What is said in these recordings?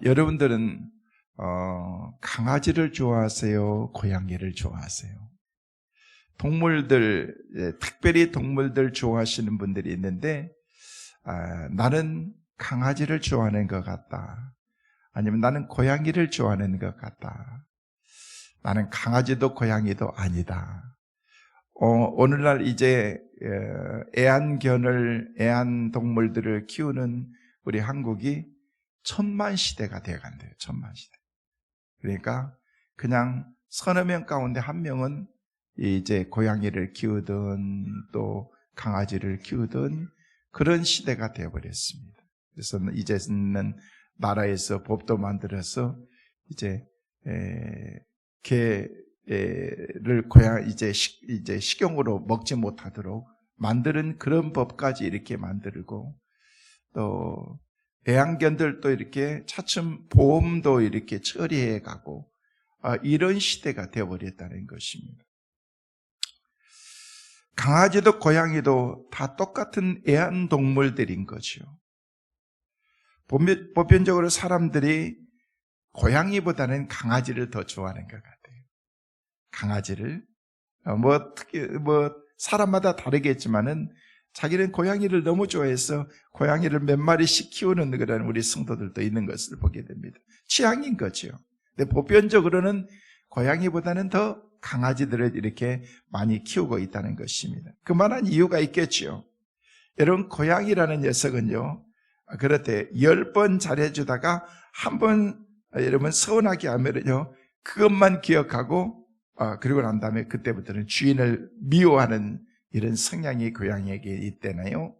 여러분들은 강아지를 좋아하세요? 고양이를 좋아하세요? 동물들, 특별히 동물들 좋아하시는 분들이 있는데 나는 강아지를 좋아하는 것 같다. 아니면 나는 고양이를 좋아하는 것 같다. 나는 강아지도 고양이도 아니다. 오늘날 이제 애완동물들을 키우는 우리 한국이 천만 시대가 되어간대요. 천만 시대. 그러니까 그냥 서너 명 가운데 한 명은 이제 고양이를 키우든 또 강아지를 키우든 그런 시대가 되어버렸습니다. 그래서 이제는 나라에서 법도 만들어서 이제 개를 이제 식용으로 먹지 못하도록 만드는 그런 법까지 이렇게 만들고, 또 애완견들도 이렇게 차츰 보험도 이렇게 처리해 가고 이런 시대가 되어버렸다는 것입니다. 강아지도 고양이도 다 똑같은 애완동물들인 거죠. 보편적으로 사람들이 고양이보다는 강아지를 더 좋아하는 것 같아요. 강아지를 특히 사람마다 다르겠지만은 자기는 고양이를 너무 좋아해서 고양이를 몇 마리씩 키우는 그런 우리 성도들도 있는 것을 보게 됩니다. 취향인 거죠. 근데 보편적으로는 고양이보다는 더 강아지들을 이렇게 많이 키우고 있다는 것입니다. 그만한 이유가 있겠죠. 여러분, 고양이라는 녀석은요, 그렇대 10번 잘해주다가 한 번 여러분 서운하게 하면은요, 그것만 기억하고 그리고 난 다음에 그때부터는 주인을 미워하는 이런 성향이 고양이에게 있대나요?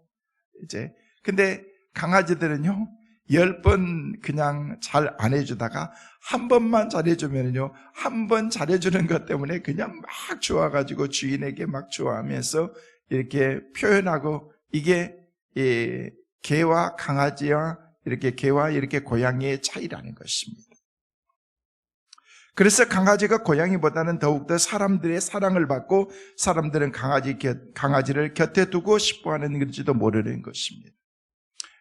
근데 강아지들은요, 10번 그냥 잘 안 해주다가 한 번만 잘해주면요, 한 번 잘해주는 것 때문에 그냥 막 좋아가지고 주인에게 막 좋아하면서 이렇게 표현하고, 이게 개와 강아지와 개와 이렇게 고양이의 차이라는 것입니다. 그래서 강아지가 고양이보다는 더욱더 사람들의 사랑을 받고 사람들은 강아지를 곁에 두고 싶어 하는 건지도 모르는 것입니다.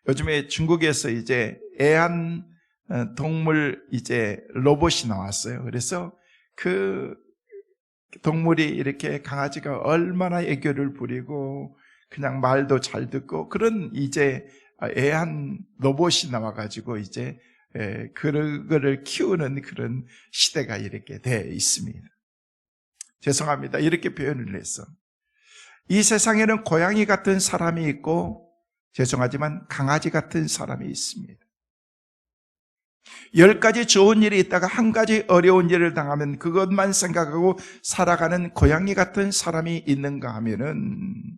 요즘에 중국에서 이제 애완동물 로봇이 나왔어요. 그래서 그 동물이 이렇게 강아지가 얼마나 애교를 부리고 그냥 말도 잘 듣고 그런 애완 로봇이 나와가지고 그거를 키우는 그런 시대가 이렇게 돼 있습니다. 죄송합니다. 이렇게 표현을 해서. 이 세상에는 고양이 같은 사람이 있고, 죄송하지만 강아지 같은 사람이 있습니다. 10가지 좋은 일이 있다가 한 가지 어려운 일을 당하면 그것만 생각하고 살아가는 고양이 같은 사람이 있는가 하면은,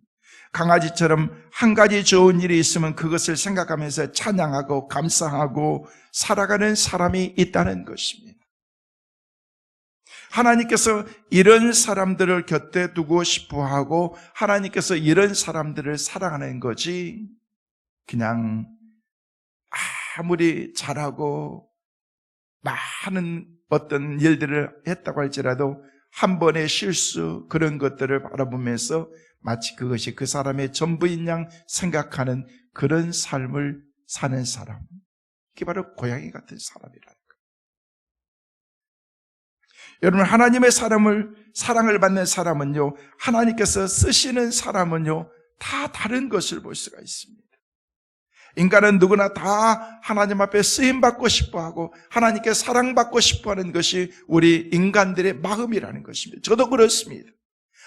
강아지처럼 한 가지 좋은 일이 있으면 그것을 생각하면서 찬양하고 감사하고 살아가는 사람이 있다는 것입니다. 하나님께서 이런 사람들을 곁에 두고 싶어 하고 하나님께서 이런 사람들을 사랑하는 거지, 그냥 아무리 잘하고 많은 어떤 일들을 했다고 할지라도 한 번의 실수, 그런 것들을 바라보면서 마치 그것이 그 사람의 전부인 양 생각하는 그런 삶을 사는 사람, 그게 바로 고양이 같은 사람이라는 거예요. 여러분, 하나님의 사랑을 받는 사람은요, 하나님께서 쓰시는 사람은요, 다 다른 것을 볼 수가 있습니다. 인간은 누구나 다 하나님 앞에 쓰임받고 싶어하고 하나님께 사랑받고 싶어하는 것이 우리 인간들의 마음이라는 것입니다. 저도 그렇습니다.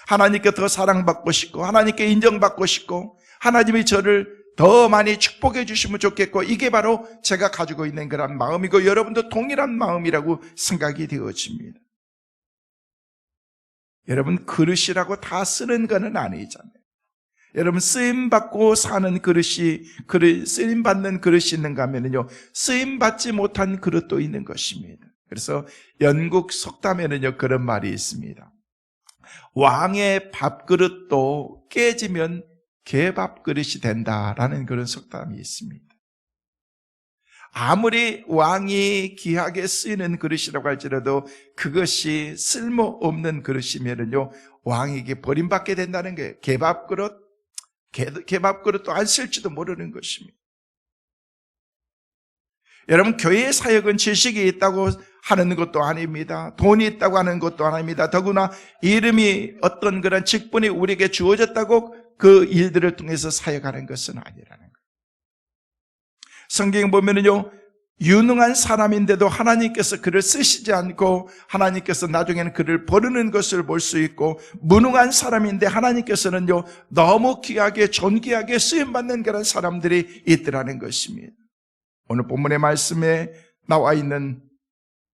하나님께 더 사랑받고 싶고 하나님께 인정받고 싶고 하나님이 저를 더 많이 축복해 주시면 좋겠고, 이게 바로 제가 가지고 있는 그런 마음이고 여러분도 동일한 마음이라고 생각이 되어집니다. 여러분, 그릇이라고 다 쓰는 것은 아니잖아요. 여러분, 쓰임받고 사는 쓰임받는 그릇이 있는가 하면요, 쓰임받지 못한 그릇도 있는 것입니다. 그래서 영국 속담에는요, 그런 말이 있습니다. 왕의 밥그릇도 깨지면 개밥그릇이 된다라는 그런 속담이 있습니다. 아무리 왕이 귀하게 쓰이는 그릇이라고 할지라도 그것이 쓸모없는 그릇이면요, 왕에게 버림받게 된다는 거예요. 개밥그릇도 안 쓸지도 모르는 것입니다. 여러분, 교회의 사역은 지식이 있다고 하는 것도 아닙니다. 돈이 있다고 하는 것도 아닙니다. 더구나 이름이 어떤 그런 직분이 우리에게 주어졌다고 그 일들을 통해서 사역하는 것은 아니라는 거예요. 성경에 보면은요, 유능한 사람인데도 하나님께서 그를 쓰시지 않고 하나님께서 나중에는 그를 버리는 것을 볼 수 있고, 무능한 사람인데 하나님께서는요 너무 귀하게 존귀하게 쓰임받는 그런 사람들이 있더라는 것입니다. 오늘 본문의 말씀에 나와 있는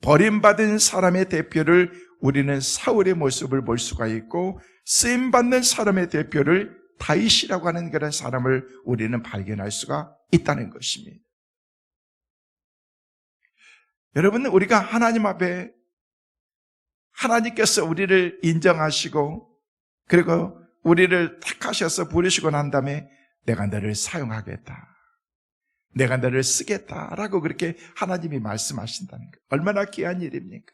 버림받은 사람의 대표를 우리는 사울의 모습을 볼 수가 있고, 쓰임받는 사람의 대표를 다윗이라고 하는 그런 사람을 우리는 발견할 수가 있다는 것입니다. 여러분, 우리가 하나님 앞에 하나님께서 우리를 인정하시고 그리고 우리를 택하셔서 부르시고 난 다음에 내가 너를 사용하겠다, 내가 너를 쓰겠다라고 그렇게 하나님이 말씀하신다는 거예요. 얼마나 귀한 일입니까?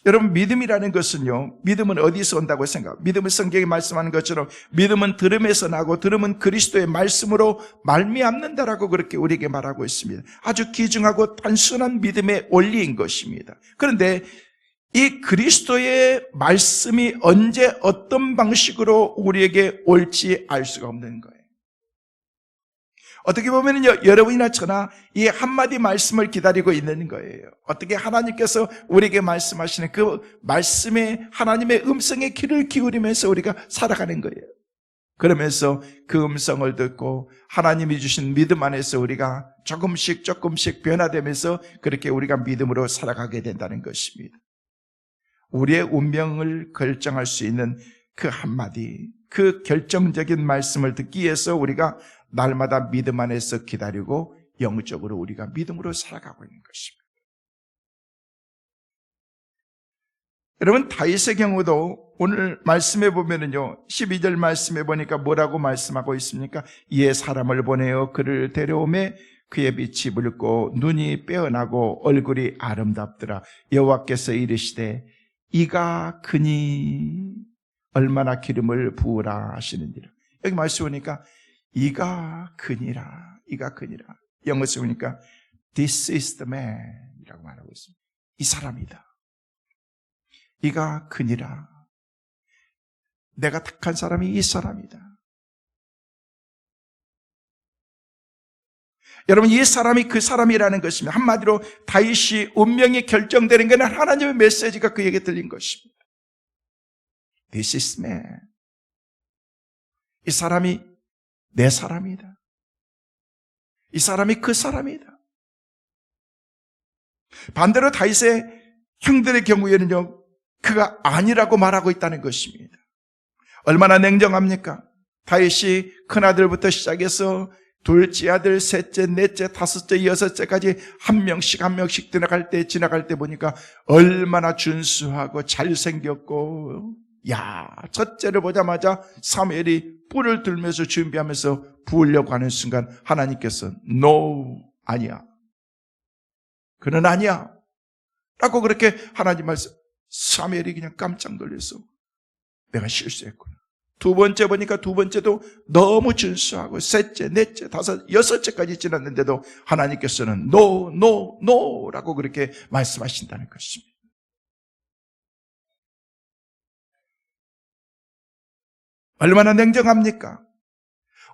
여러분, 믿음이라는 것은요, 믿음은 어디서 온다고 생각해요? 믿음은 성경이 말씀하는 것처럼 믿음은 들음에서 나고 들음은 그리스도의 말씀으로 말미암는다라고 그렇게 우리에게 말하고 있습니다. 아주 귀중하고 단순한 믿음의 원리인 것입니다. 그런데 이 그리스도의 말씀이 언제 어떤 방식으로 우리에게 올지 알 수가 없는 거예요. 어떻게 보면요, 여러분이나 저나 이 한마디 말씀을 기다리고 있는 거예요. 어떻게 하나님께서 우리에게 말씀하시는 그 말씀에 하나님의 음성에 귀를 기울이면서 우리가 살아가는 거예요. 그러면서 그 음성을 듣고 하나님이 주신 믿음 안에서 우리가 조금씩 변화되면서 그렇게 우리가 믿음으로 살아가게 된다는 것입니다. 우리의 운명을 결정할 수 있는 그 한마디, 그 결정적인 말씀을 듣기 위해서 우리가 날마다 믿음 안에서 기다리고 영적으로 우리가 믿음으로 살아가고 있는 것입니다. 여러분, 다윗의 경우도 오늘 말씀해 보면은요, 12절 말씀해 보니까 뭐라고 말씀하고 있습니까? 이에 사람을 보내어 그를 데려오매 그의 빛이 붉고 눈이 빼어나고 얼굴이 아름답더라. 여호와께서 이르시되 이가 그니 얼마나 기름을 부으라 하시느니라. 여기 말씀 보니까 이가 그니라, 이가 그니라. 영어 쓰니까 This is the man 이라고 말하고 있습니다. 이 사람이다. 이가 그니라. 내가 택한 사람이 이 사람이다. 여러분, 이 사람이 그 사람이라는 것입니다. 한마디로 다윗이 운명이 결정되는 것은 하나님의 메시지가 그에게 들린 것입니다. This is man. 이 사람이 내 사람이다. 이 사람이 그 사람이다. 반대로 다윗의 형들의 경우에는요, 그가 아니라고 말하고 있다는 것입니다. 얼마나 냉정합니까? 다윗이 큰아들부터 시작해서 둘째 아들, 셋째, 넷째, 다섯째, 여섯째까지 한 명씩 지나갈 때 보니까 얼마나 준수하고 잘생겼고, 첫째를 보자마자 사무엘이 뿔을 들면서 준비하면서 부으려고 하는 순간 하나님께서 No, 아니야. 그는 아니야. 라고 그렇게 하나님 말씀, 사무엘이 그냥 깜짝 놀라서 내가 실수했구나. 두 번째 보니까 두 번째도 너무 준수하고 셋째, 넷째, 다섯, 여섯째까지 지났는데도 하나님께서는 No 라고 그렇게 말씀하신다는 것입니다. 얼마나 냉정합니까?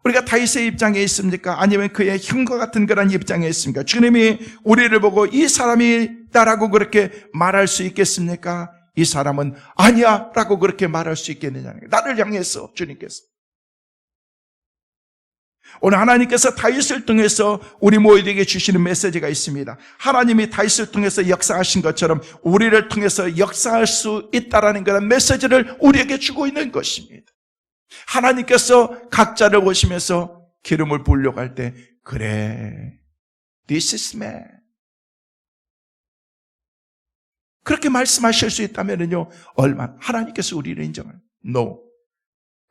우리가 다윗의 입장에 있습니까? 아니면 그의 형과 같은 그런 입장에 있습니까? 주님이 우리를 보고 이 사람이다라고 그렇게 말할 수 있겠습니까? 이 사람은 아니야 라고 그렇게 말할 수 있겠느냐는 거예요. 나를 향해서 주님께서. 오늘 하나님께서 다윗을 통해서 우리 모두에게 주시는 메시지가 있습니다. 하나님이 다윗을 통해서 역사하신 것처럼 우리를 통해서 역사할 수 있다라는 그런 메시지를 우리에게 주고 있는 것입니다. 하나님께서 각자를 보시면서 기름을 부으려고 할 때 그래, this is man. 그렇게 말씀하실 수 있다면요, 얼마나 하나님께서 우리를 인정할. No,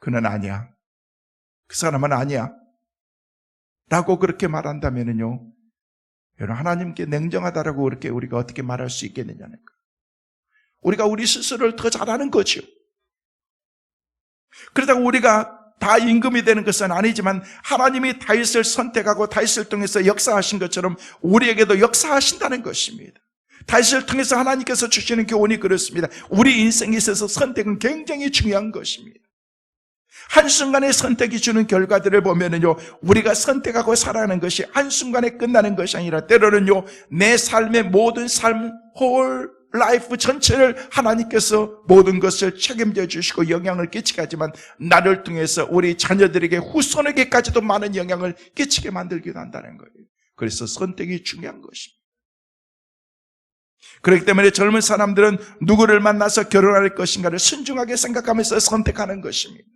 그는 아니야. 그 사람은 아니야. 라고 그렇게 말한다면요, 여러분, 하나님께 냉정하다라고 그렇게 우리가 어떻게 말할 수 있겠느냐는 거예요. 우리가 우리 스스로를 더 잘하는 거죠. 그러다가 우리가 다 임금이 되는 것은 아니지만 하나님이 다윗을 선택하고 다윗을 통해서 역사하신 것처럼 우리에게도 역사하신다는 것입니다. 다윗을 통해서 하나님께서 주시는 교훈이 그렇습니다. 우리 인생에 있어서 선택은 굉장히 중요한 것입니다. 한순간의 선택이 주는 결과들을 보면은요, 우리가 선택하고 살아가는 것이 한순간에 끝나는 것이 아니라 때로는요, 내 삶의 모든 홀 라이프 전체를 하나님께서 모든 것을 책임져 주시고 영향을 끼치게 하지만 나를 통해서 우리 자녀들에게 후손에게까지도 많은 영향을 끼치게 만들기도 한다는 거예요. 그래서 선택이 중요한 것입니다. 그렇기 때문에 젊은 사람들은 누구를 만나서 결혼할 것인가를 신중하게 생각하면서 선택하는 것입니다.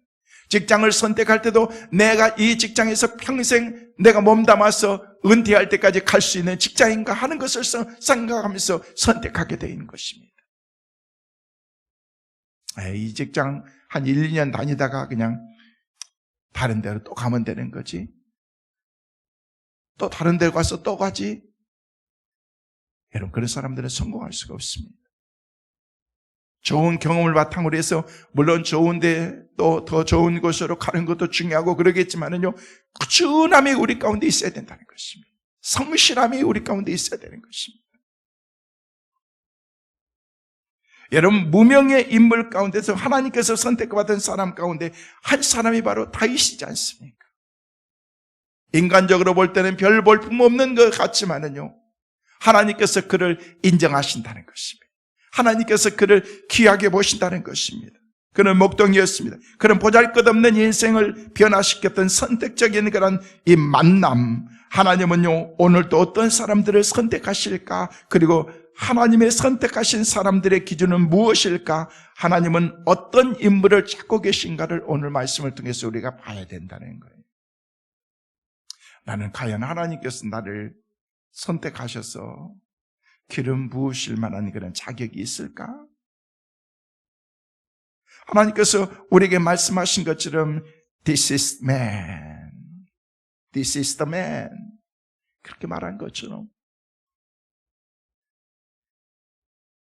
직장을 선택할 때도 내가 이 직장에서 평생 내가 몸담아서 은퇴할 때까지 갈 수 있는 직장인가 하는 것을 생각하면서 선택하게 되는 것입니다. 이 직장 한 1, 2년 다니다가 그냥 다른 데로 또 가면 되는 거지. 또 다른 데 가서 또 가지. 여러분, 그런 사람들은 성공할 수가 없습니다. 좋은 경험을 바탕으로 해서 물론 좋은데 또 더 좋은 곳으로 가는 것도 중요하고 그러겠지만은요, 꾸준함이 우리 가운데 있어야 된다는 것입니다. 성실함이 우리 가운데 있어야 되는 것입니다. 여러분, 무명의 인물 가운데서 하나님께서 선택받은 사람 가운데 한 사람이 바로 다윗이지 않습니까? 인간적으로 볼 때는 별 볼품 없는 것 같지만은요, 하나님께서 그를 인정하신다는 것입니다. 하나님께서 그를 귀하게 보신다는 것입니다. 그는 목동이었습니다. 그는 보잘것없는 인생을 변화시켰던 선택적인 그런 이 만남, 하나님은요, 오늘도 어떤 사람들을 선택하실까? 그리고 하나님의 선택하신 사람들의 기준은 무엇일까? 하나님은 어떤 인물을 찾고 계신가를 오늘 말씀을 통해서 우리가 봐야 된다는 거예요. 나는 과연 하나님께서 나를 선택하셔서 기름 부으실 만한 그런 자격이 있을까? 하나님께서 우리에게 말씀하신 것처럼 This is man, This is the man, 그렇게 말한 것처럼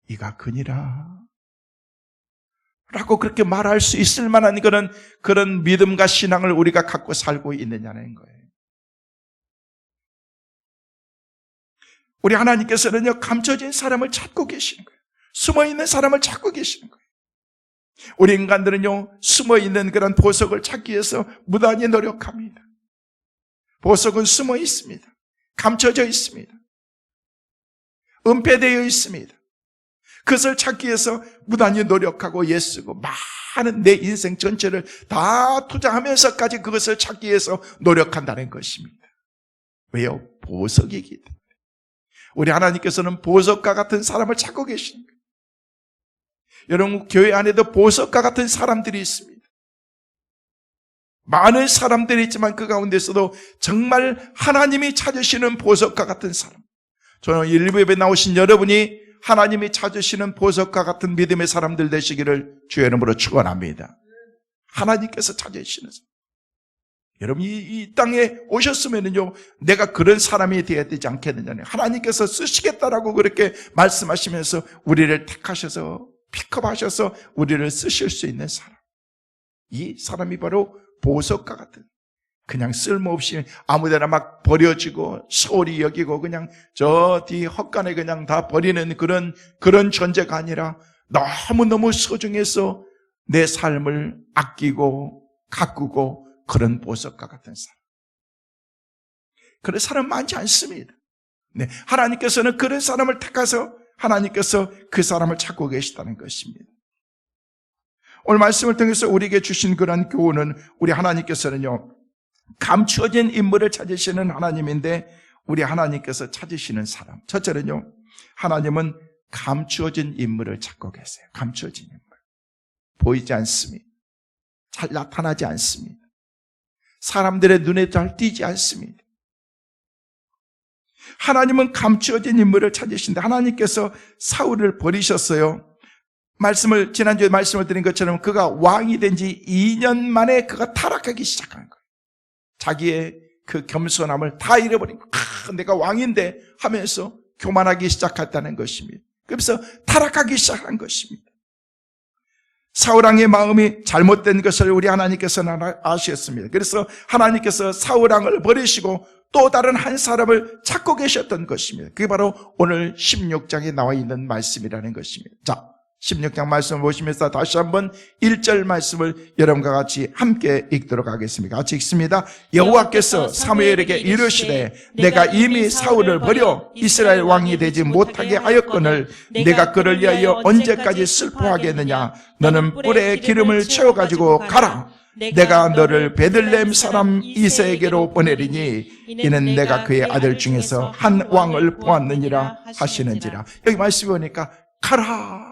이가 그니라 라고 그렇게 말할 수 있을 만한 그런 믿음과 신앙을 우리가 갖고 살고 있느냐는 거예요. 우리 하나님께서는요, 감춰진 사람을 찾고 계시는 거예요. 숨어있는 사람을 찾고 계시는 거예요. 우리 인간들은요, 숨어있는 그런 보석을 찾기 위해서 무단히 노력합니다. 보석은 숨어 있습니다. 감춰져 있습니다. 은폐되어 있습니다. 그것을 찾기 위해서 무단히 노력하고 애쓰고 많은 내 인생 전체를 다 투자하면서까지 그것을 찾기 위해서 노력한다는 것입니다. 왜요? 보석이기 때문에. 우리 하나님께서는 보석과 같은 사람을 찾고 계십니다. 여러분, 교회 안에도 보석과 같은 사람들이 있습니다. 많은 사람들이 있지만 그 가운데서도 정말 하나님이 찾으시는 보석과 같은 사람. 저는 일부 예배 나오신 여러분이 하나님이 찾으시는 보석과 같은 믿음의 사람들 되시기를 주의 이름으로 축원합니다. 하나님께서 찾으시는 사람. 여러분, 이 땅에 오셨으면요, 내가 그런 사람이 되어야 되지 않겠느냐. 하나님께서 쓰시겠다라고 그렇게 말씀하시면서 우리를 택하셔서, 픽업하셔서 우리를 쓰실 수 있는 사람. 이 사람이 바로 보석과 같은, 그냥 쓸모없이 아무데나 막 버려지고 소홀히 여기고 그냥 저 뒤 헛간에 그냥 다 버리는 그런 존재가 아니라 너무너무 소중해서 내 삶을 아끼고 가꾸고 그런 보석과 같은 사람. 그런 사람 많지 않습니다. 네, 하나님께서는 그런 사람을 택하서 하나님께서 그 사람을 찾고 계시다는 것입니다. 오늘 말씀을 통해서 우리에게 주신 그런 교훈은 우리 하나님께서는요, 감추어진 인물을 찾으시는 하나님인데 우리 하나님께서 찾으시는 사람. 첫째는요, 하나님은 감추어진 인물을 찾고 계세요. 감추어진 인물. 보이지 않습니다. 잘 나타나지 않습니다. 사람들의 눈에 잘 띄지 않습니다. 하나님은 감추어진 인물을 찾으신다. 하나님께서 사울을 버리셨어요. 지난주에 말씀을 드린 것처럼 그가 왕이 된 지 2년 만에 그가 타락하기 시작한 거예요. 자기의 그 겸손함을 다 잃어버린 거예요. 내가 왕인데 하면서 교만하기 시작했다는 것입니다. 그래서 타락하기 시작한 것입니다. 사울왕의 마음이 잘못된 것을 우리 하나님께서는 아셨습니다. 그래서 하나님께서 사울왕을 버리시고 또 다른 한 사람을 찾고 계셨던 것입니다. 그게 바로 오늘 16장에 나와 있는 말씀이라는 것입니다. 자, 16장 말씀을 보시면서 다시 한번 1절 말씀을 여러분과 같이 함께 읽도록 하겠습니다. 같이 읽습니다. 여호와께서 사무엘에게 이르시되 내가 이미 사울을 버려 이스라엘 왕이 되지 못하게 하였거늘 내가 그를 위하여 언제까지 슬퍼하겠느냐. 너는 뿔에 기름을 채워가지고 가라. 내가 너를 베들레헴 사람 이새에게로 보내리니 이는 내가 그의 아들 중에서 한 왕을 보았느니라 하시는지라. 여기 말씀이 보니까 가라,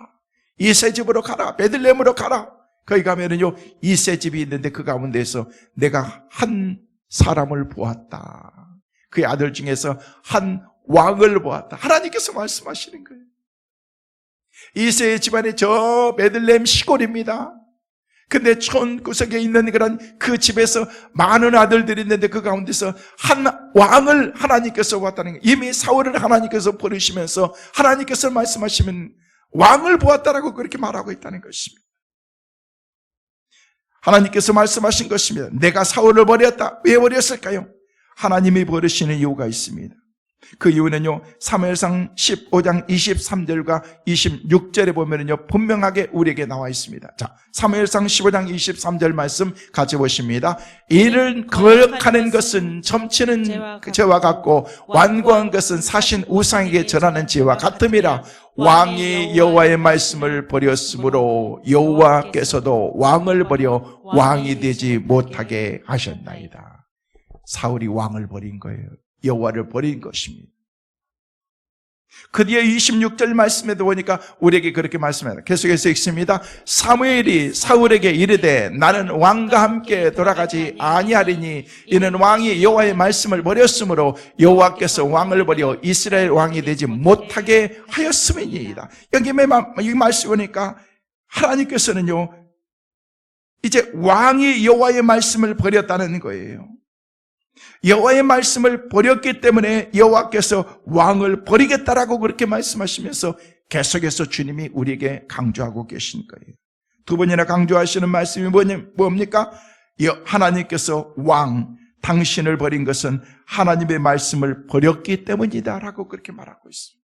이새 집으로 가라, 베들레헴으로 가라. 거기 가면은요 이새 집이 있는데 그 가운데서 내가 한 사람을 보았다. 그의 아들 중에서 한 왕을 보았다. 하나님께서 말씀하시는 거예요. 이새의 집안이 저 베들레헴 시골입니다. 근데 촌 구석에 있는 그런 그 집에서 많은 아들들이 있는데 그 가운데서 한 왕을 하나님께서 보았다는 거예요. 이미 사울을 하나님께서 버리시면서 하나님께서 말씀하시면 왕을 보았다라고 그렇게 말하고 있다는 것입니다. 하나님께서 말씀하신 것입니다. 내가 사울을 버렸다. 왜 버렸을까요? 하나님이 버리시는 이유가 있습니다. 그 이유는요, 사무엘상 15장 23절과 26절에 보면은요, 분명하게 우리에게 나와 있습니다. 자, 사무엘상 15장 23절 말씀 같이 보십니다. 이를 거역하는 것은 점치는 죄와 같고 완고한 것은 사신 우상에게 절하는 죄와 같음이라. 왕이 여호와의 말씀을 버렸으므로 여호와께서도 왕을 버려 왕이 되지 못하게 하셨나이다. 사울이 왕을 버린 거예요. 여호와를 버린 것입니다. 그 뒤에 26절 말씀에도 보니까 우리에게 그렇게 말씀합니다. 계속해서 읽습니다. 사무엘이 사울에게 이르되 나는 왕과 함께 돌아가지 아니하리니 이는 왕이 여호와의 말씀을 버렸으므로 여호와께서 왕을 버려 이스라엘 왕이 되지 못하게 하였음이니이다. 여기 이 말씀 보니까 하나님께서는요 이제 왕이 여호와의 말씀을 버렸다는 거예요. 여호와의 말씀을 버렸기 때문에 여호와께서 왕을 버리겠다라고 그렇게 말씀하시면서 계속해서 주님이 우리에게 강조하고 계신 거예요. 두 번이나 강조하시는 말씀이 뭡니까? 하나님께서 왕, 당신을 버린 것은 하나님의 말씀을 버렸기 때문이다 라고 그렇게 말하고 있습니다.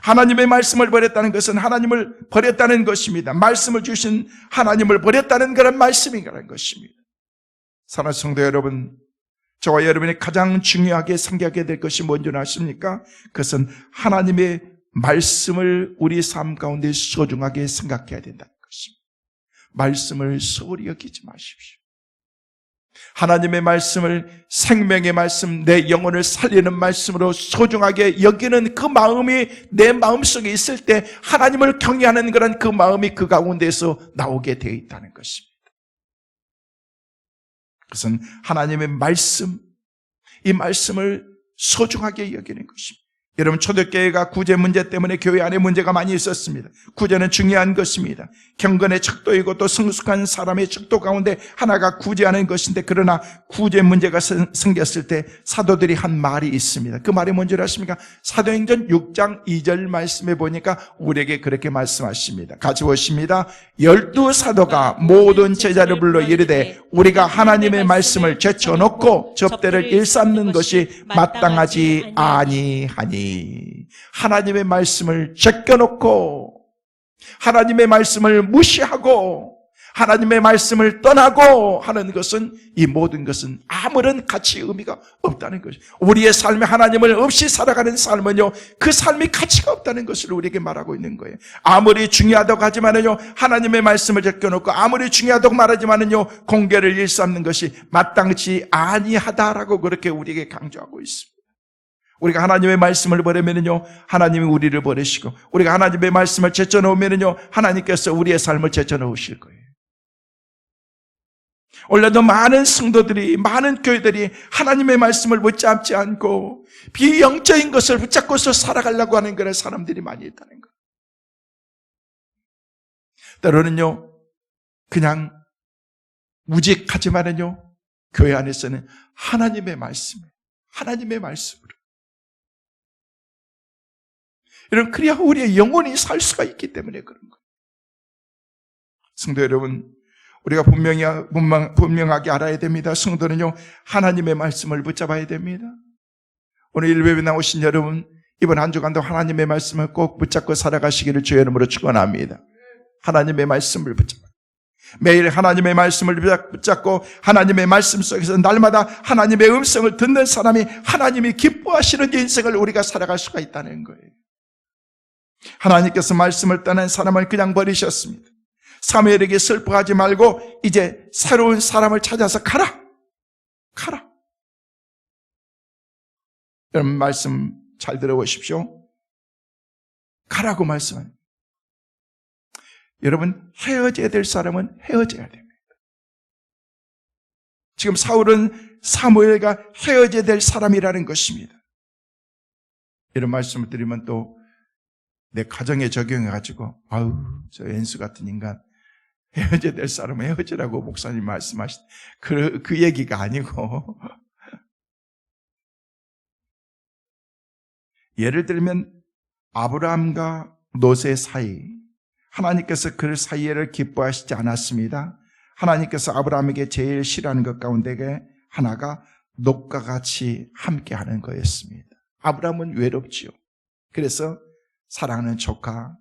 하나님의 말씀을 버렸다는 것은 하나님을 버렸다는 것입니다. 말씀을 주신 하나님을 버렸다는 그런 말씀이라는 것입니다. 사랑하는 성도 여러분, 저와 여러분이 가장 중요하게 생각하게 될 것이 뭔지 아십니까? 그것은 하나님의 말씀을 우리 삶 가운데 소중하게 생각해야 된다는 것입니다. 말씀을 소홀히 여기지 마십시오. 하나님의 말씀을 생명의 말씀, 내 영혼을 살리는 말씀으로 소중하게 여기는 그 마음이 내 마음속에 있을 때 하나님을 경외하는 그런 그 마음이 그 가운데서 나오게 되어 있다는 것입니다. 그것은 하나님의 말씀, 이 말씀을 소중하게 여기는 것입니다. 여러분, 초대교회가 구제 문제 때문에 교회 안에 문제가 많이 있었습니다. 구제는 중요한 것입니다. 경건의 척도이고 또 성숙한 사람의 척도 가운데 하나가 구제하는 것인데, 그러나 구제 문제가 생겼을 때 사도들이 한 말이 있습니다. 그 말이 뭔지 아십니까? 사도행전 6장 2절 말씀에 보니까 우리에게 그렇게 말씀하십니다. 같이 보십니다. 12사도가 모든 제자를 불러 이르되 우리가 하나님의 말씀을 제쳐놓고 접대를 일삼는 것이 마땅하지 아니하니. 하나님의 말씀을 제껴놓고 하나님의 말씀을 무시하고 하나님의 말씀을 떠나고 하는 것은, 이 모든 것은 아무런 가치 의미가 없다는 것이죠. 우리의 삶에 하나님을 없이 살아가는 삶은요, 그 삶이 가치가 없다는 것을 우리에게 말하고 있는 거예요. 아무리 중요하다고 하지만은요, 하나님의 말씀을 제껴놓고 아무리 중요하다고 말하지만은요, 공개를 일삼는 것이 마땅치 아니하다라고 그렇게 우리에게 강조하고 있습니다. 우리가 하나님의 말씀을 버리면은요, 하나님이 우리를 버리시고, 우리가 하나님의 말씀을 제쳐놓으면은요, 하나님께서 우리의 삶을 제쳐놓으실 거예요. 원래도 많은 성도들이, 많은 교회들이 하나님의 말씀을 붙잡지 않고 비영적인 것을 붙잡고서 살아가려고 하는 그런 사람들이 많이 있다는 거예요. 때로는요, 그냥 무직하지만은요, 교회 안에서는 하나님의 말씀으로, 여러분, 그래야 우리의 영혼이 살 수가 있기 때문에 그런 거예요. 성도 여러분, 우리가 분명하게 알아야 됩니다. 성도는요, 하나님의 말씀을 붙잡아야 됩니다. 오늘 일베에 나오신 여러분, 이번 한 주간도 하나님의 말씀을 꼭 붙잡고 살아가시기를 주의 이름으로 축원합니다. 하나님의 말씀을 붙잡아. 매일 하나님의 말씀을 붙잡고 하나님의 말씀 속에서 날마다 하나님의 음성을 듣는 사람이 하나님이 기뻐하시는 인생을 우리가 살아갈 수가 있다는 거예요. 하나님께서 말씀을 떠난 사람을 그냥 버리셨습니다. 사무엘에게 슬퍼하지 말고 이제 새로운 사람을 찾아서 가라. 여러분 말씀 잘 들어보십시오. 가라고 말씀합니다. 여러분 헤어져야 될 사람은 헤어져야 됩니다. 지금 사울은 사무엘과 헤어져야 될 사람이라는 것입니다. 이런 말씀을 드리면 또 내 가정에 적용해가지고 저 엔수 같은 인간 헤어져야 될 사람은 헤어지라고 목사님 말씀하신 그 얘기가 아니고 예를 들면 아브라함과 롯의 사이, 하나님께서 그 사이를 기뻐하시지 않았습니다. 하나님께서 아브라함에게 제일 싫어하는 것 가운데 하나가 롯과 같이 함께하는 거였습니다. 아브라함은 외롭지요. 그래서 사랑하는 조카,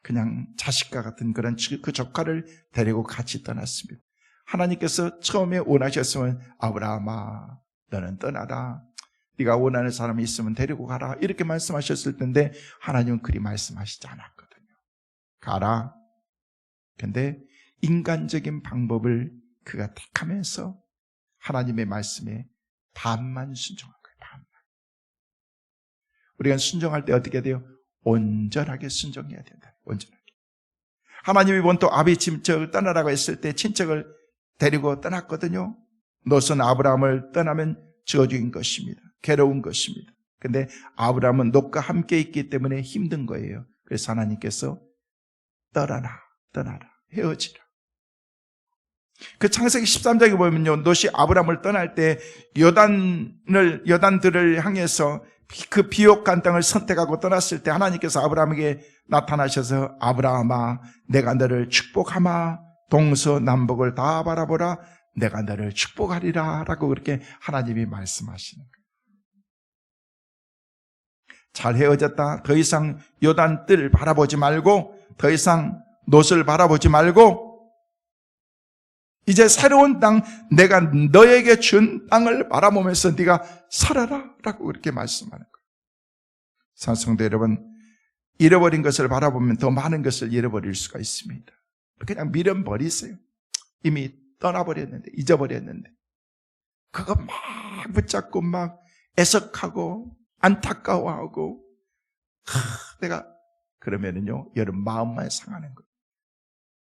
그냥 자식과 같은 그런 그 조카를 데리고 같이 떠났습니다. 하나님께서 처음에 원하셨으면 아브라함아 너는 떠나라, 네가 원하는 사람이 있으면 데리고 가라 이렇게 말씀하셨을 텐데 하나님은 그리 말씀하시지 않았거든요. 가라. 근데 인간적인 방법을 그가 택하면서 하나님의 말씀에 반만 순종한 거예요. 반만. 우리가 순종할 때 어떻게 돼요? 온전하게 순종해야 된다. 온전하게. 하나님이 본또 아비 친척을 떠나라고 했을 때 친척을 데리고 떠났거든요. 롯은 아브라함을 떠나면 저주인 것입니다. 괴로운 것입니다. 근데 아브라함은 롯과 함께 있기 때문에 힘든 거예요. 그래서 하나님께서 떠나라, 헤어지라. 그 창세기 13장에 보면요, 롯이 아브라함을 떠날 때 여단들을 향해서 그 비옥한 땅을 선택하고 떠났을 때 하나님께서 아브라함에게 나타나셔서 아브라함아 내가 너를 축복하마, 동서남북을 다 바라보라, 내가 너를 축복하리라 라고 그렇게 하나님이 말씀하시는 거예요. 잘 헤어졌다. 더 이상 요단 뜰을 바라보지 말고, 더 이상 롯을 바라보지 말고 이제 새로운 땅, 내가 너에게 준 땅을 바라보면서 네가 살아라 라고 그렇게 말씀하는 거예요. 성도 여러분, 잃어버린 것을 바라보면 더 많은 것을 잃어버릴 수가 있습니다. 그냥 밀어버리세요. 이미 떠나버렸는데, 잊어버렸는데 그거 막 붙잡고 막 애석하고 안타까워하고 내가 그러면은요 여러분 마음만 상하는 거예요.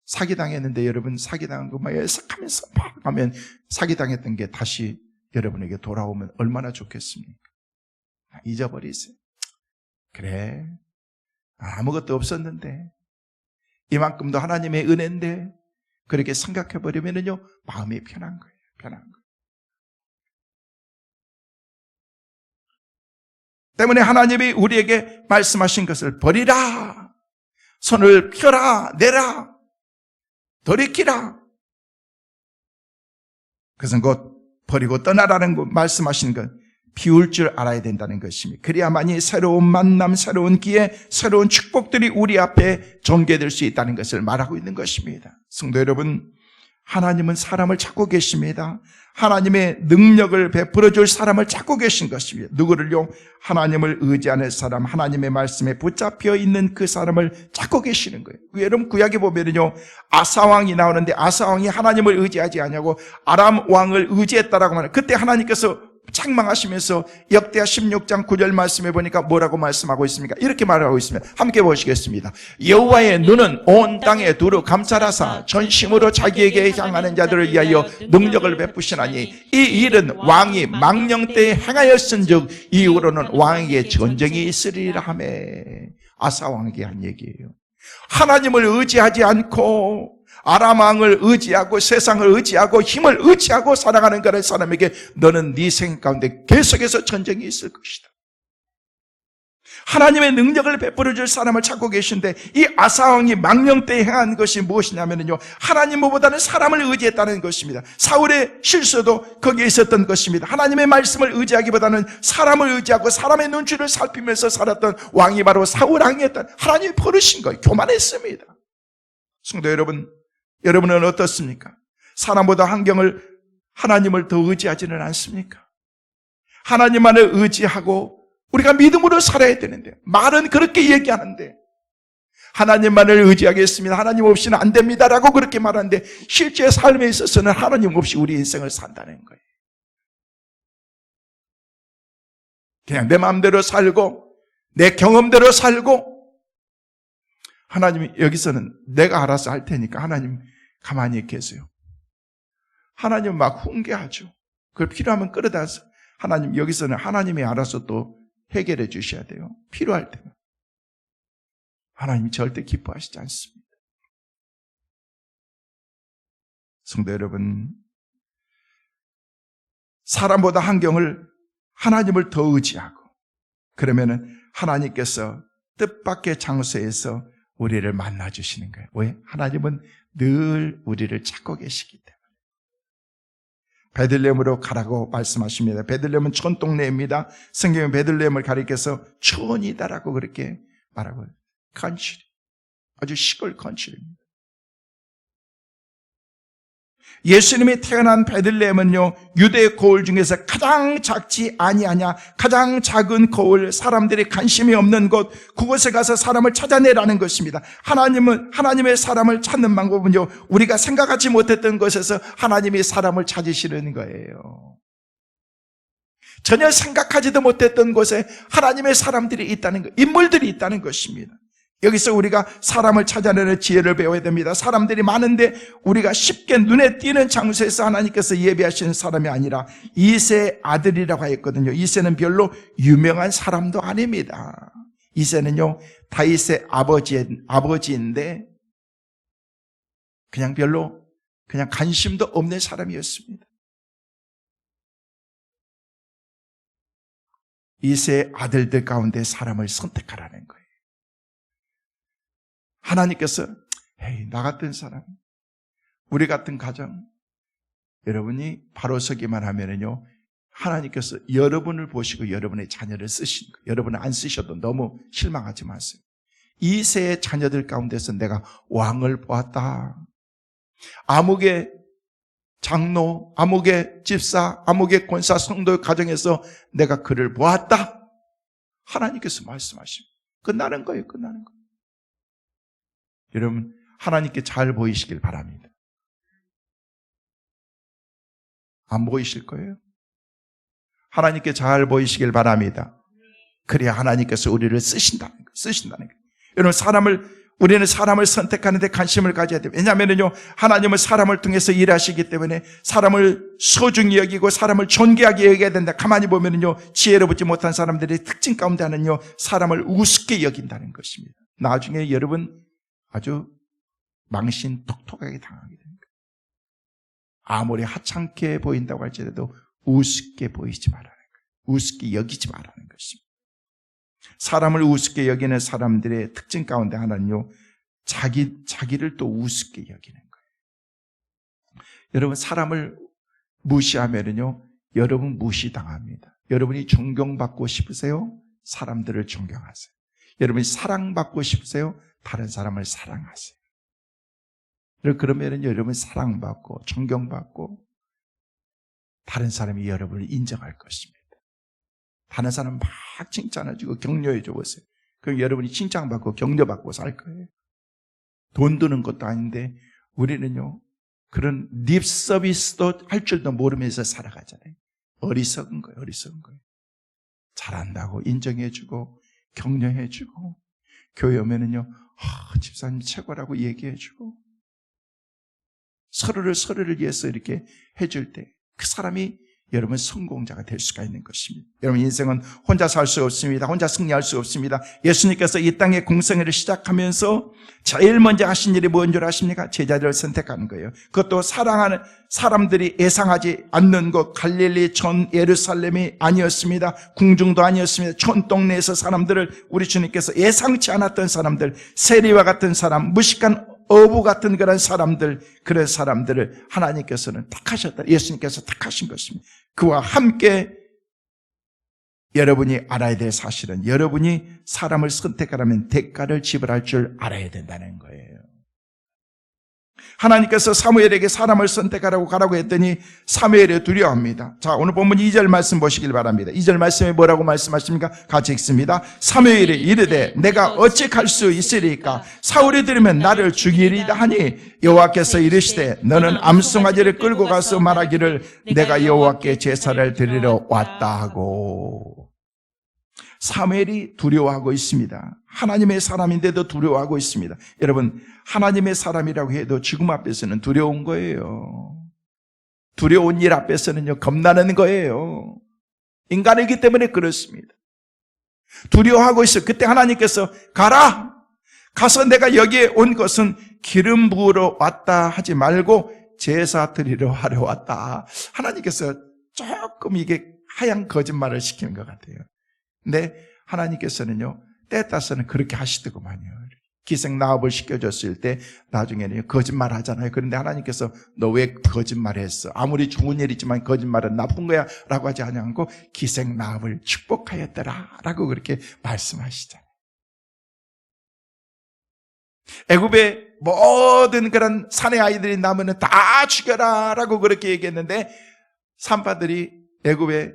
사기당했는데 여러분 사기당한 거 막 애석하면서 막 하면 사기당했던 게 다시 여러분에게 돌아오면 얼마나 좋겠습니까? 잊어버리세요. 그래, 아무것도 없었는데 이만큼도 하나님의 은혜인데 그렇게 생각해버리면은요 마음이 편한 거예요. 편한 거예요. 때문에 하나님이 우리에게 말씀하신 것을 버리라, 손을 펴라, 내라, 돌이키라. 그것은 곧 버리고 떠나라는 말씀하신 것, 비울 줄 알아야 된다는 것입니다. 그래야만이 새로운 만남, 새로운 기회, 새로운 축복들이 우리 앞에 전개될 수 있다는 것을 말하고 있는 것입니다. 성도 여러분, 하나님은 사람을 찾고 계십니다. 하나님의 능력을 베풀어 줄 사람을 찾고 계신 것입니다. 누구를요? 하나님을 의지하는 사람, 하나님의 말씀에 붙잡혀 있는 그 사람을 찾고 계시는 거예요. 여러분 구약에 보면요 아사왕이 나오는데 아사왕이 하나님을 의지하지 않냐고 아람 왕을 의지했다라고 말해요. 그때 하나님께서 책망하시면서 역대하 16장 9절 말씀해 보니까 뭐라고 말씀하고 있습니까? 이렇게 말하고 있습니다. 함께 보시겠습니다. 여호와의 눈은 온 땅에 두루 감찰하사 전심으로 자기에게 향하는 자들을 위하여 능력을 베푸시나니 이 일은 왕이 망령 때에 행하였은즉 이후로는 왕에게 전쟁이 있으리라 하며, 아사 왕에게 한 얘기예요. 하나님을 의지하지 않고 아람 왕을 의지하고 세상을 의지하고 힘을 의지하고 살아가는 그런 사람에게 너는 네 생각 가운데 계속해서 전쟁이 있을 것이다. 하나님의 능력을 베풀어 줄 사람을 찾고 계신데, 이 아사왕이 망령 때 행한 것이 무엇이냐면요, 하나님보다는 사람을 의지했다는 것입니다. 사울의 실수도 거기에 있었던 것입니다. 하나님의 말씀을 의지하기보다는 사람을 의지하고 사람의 눈치를 살피면서 살았던 왕이 바로 사울 왕이었던, 하나님이 버리신 거예요. 교만했습니다. 성도 여러분, 여러분은 어떻습니까? 사람보다 하나님을 더 의지하지는 않습니까? 하나님만을 의지하고 우리가 믿음으로 살아야 되는데, 말은 그렇게 얘기하는데, 하나님만을 의지하겠습니다, 하나님 없이는 안 됩니다라고 그렇게 말하는데, 실제 삶에 있어서는 하나님 없이 우리 인생을 산다는 거예요. 그냥 내 마음대로 살고 내 경험대로 살고, 하나님이 여기서는 내가 알아서 할 테니까 하나님 가만히 계세요. 하나님 막 훈계하죠. 그걸 필요하면 끌어다서, 하나님 여기서는 하나님이 알아서 또 해결해 주셔야 돼요. 필요할 때는. 하나님이 절대 기뻐하시지 않습니다. 성도 여러분, 사람보다 하나님을 더 의지하고, 그러면은 하나님께서 뜻밖의 장소에서 우리를 만나 주시는 거예요. 왜? 하나님은 늘 우리를 찾고 계시기 때문에. 베들레헴으로 가라고 말씀하십니다. 베들레헴은 촌동네입니다. 성경은 베들레헴을 가리켜서 촌이다라고 그렇게 말하고, 컨트리, 아주 시골 컨트리입니다. 예수님이 태어난 베들레헴은요, 유대 거울 중에서 가장 작지 아니하냐, 가장 작은 거울, 사람들이 관심이 없는 곳, 그곳에 가서 사람을 찾아내라는 것입니다. 하나님의 사람을 찾는 방법은요, 우리가 생각하지 못했던 곳에서 하나님이 사람을 찾으시는 거예요. 전혀 생각하지도 못했던 곳에 하나님의 사람들이 있다는 것, 인물들이 있다는 것입니다. 여기서 우리가 사람을 찾아내는 지혜를 배워야 됩니다. 사람들이 많은데 우리가 쉽게 눈에 띄는 장소에서 하나님께서 예비하시는 사람이 아니라, 이새의 아들이라고 했거든요. 이새는 별로 유명한 사람도 아닙니다. 이새는요, 다윗의 아버지인데 그냥 관심도 없는 사람이었습니다. 이새의 아들들 가운데 사람을 선택하라는 거예요. 하나님께서 나 같은 사람, 우리 같은 가정, 여러분이 바로 서기만 하면은요, 하나님께서 여러분을 보시고 여러분의 자녀를 쓰시는 거예요. 여러분은 안 쓰셔도 너무 실망하지 마세요. 이새의 자녀들 가운데서 내가 왕을 보았다. 아무개 장로, 아무개 집사, 아무개 권사 성도의 가정에서 내가 그를 보았다. 하나님께서 말씀하십니다. 끝나는 거예요. 끝나는 거예요. 여러분, 하나님께 잘 보이시길 바랍니다. 안 보이실 거예요? 하나님께 잘 보이시길 바랍니다. 그래야 하나님께서 우리를 쓰신다는 거예요. 여러분, 우리는 사람을 선택하는 데 관심을 가져야 돼요. 왜냐하면요, 하나님은 사람을 통해서 일하시기 때문에 사람을 소중히 여기고 사람을 존귀하게 여겨야 된다. 가만히 보면요, 지혜로우지 못한 사람들의 특징 가운데 하나는요, 사람을 우습게 여긴다는 것입니다. 나중에 여러분 아주 망신 똑똑하게 당하게 됩니다. 아무리 하찮게 보인다고 할지라도 우습게 보이지 말라는 거예요. 우습게 여기지 말라는 것입니다. 사람을 우습게 여기는 사람들의 특징 가운데 하나는요, 자기를 또 우습게 여기는 거예요. 여러분, 사람을 무시하면요, 여러분 무시당합니다. 여러분이 존경받고 싶으세요? 사람들을 존경하세요. 여러분이 사랑받고 싶으세요? 다른 사람을 사랑하세요. 그러면 여러분 사랑받고 존경받고 다른 사람이 여러분을 인정할 것입니다. 다른 사람 막 칭찬해주고 격려해줘 보세요. 그럼 여러분이 칭찬받고 격려받고 살 거예요. 돈 드는 것도 아닌데 우리는요, 그런 립 서비스도 할 줄도 모르면서 살아가잖아요. 어리석은 거예요. 잘한다고 인정해주고 격려해주고, 교회 오면은요, 집사님 최고라고 얘기해주고, 서로를 위해서 이렇게 해줄 때 그 사람이 여러분 성공자가 될 수가 있는 것입니다. 여러분 인생은 혼자 살 수 없습니다. 혼자 승리할 수 없습니다. 예수님께서 이 땅의 공생애를 시작하면서 제일 먼저 하신 일이 뭔 줄 아십니까? 제자들을 선택하는 거예요. 그것도 사랑하는 사람들이 예상하지 않는 곳 갈릴리 전 예루살렘이 아니었습니다. 궁중도 아니었습니다. 촌 동네에서 사람들을 우리 주님께서 예상치 않았던 사람들, 세리와 같은 사람, 무식한 어부 같은 그런 사람들을 하나님께서는 택하셨다. 예수님께서 택하신 것입니다. 그와 함께 여러분이 알아야 될 사실은 여러분이 사람을 선택하려면 대가를 지불할 줄 알아야 된다는 거예요. 하나님께서 사무엘에게 사람을 선택하라고 가라고 했더니 사무엘이 두려워합니다. 자, 오늘 본문 2절 말씀 보시길 바랍니다. 2절 말씀에 뭐라고 말씀하십니까? 같이 읽습니다. 사무엘이 이르되 내가 어찌 갈 수 있으리까? 사울이 들으면 나를 죽이리다 하니 여호와께서 이르시되 너는 암송아지를 끌고 가서 말하기를 내가 여호와께 제사를 드리러 왔다 하고. 사무엘이 두려워하고 있습니다. 하나님의 사람인데도 두려워하고 있습니다. 여러분, 하나님의 사람이라고 해도 지금 앞에서는 두려운 거예요. 두려운 일 앞에서는요, 겁나는 거예요. 인간이기 때문에 그렇습니다. 두려워하고 있어요. 그때 하나님께서 가라! 가서 내가 여기에 온 것은 기름 부으러 왔다 하지 말고 제사 드리러 하러 왔다. 하나님께서 조금 이게 하얀 거짓말을 시키는 것 같아요. 근데 하나님께서는요, 때에 따라서는 그렇게 하시더구만요. 기생나업을 시켜줬을 때 나중에는 거짓말 하잖아요. 그런데 하나님께서 너 왜 거짓말했어? 아무리 좋은 일이지만 거짓말은 나쁜 거야 라고 하지 않고 기생나업을 축복하였더라 라고 그렇게 말씀하시잖아요. 애굽의 모든 그런 산의 아이들이 나면은 다 죽여라 라고 그렇게 얘기했는데 산파들이 애굽에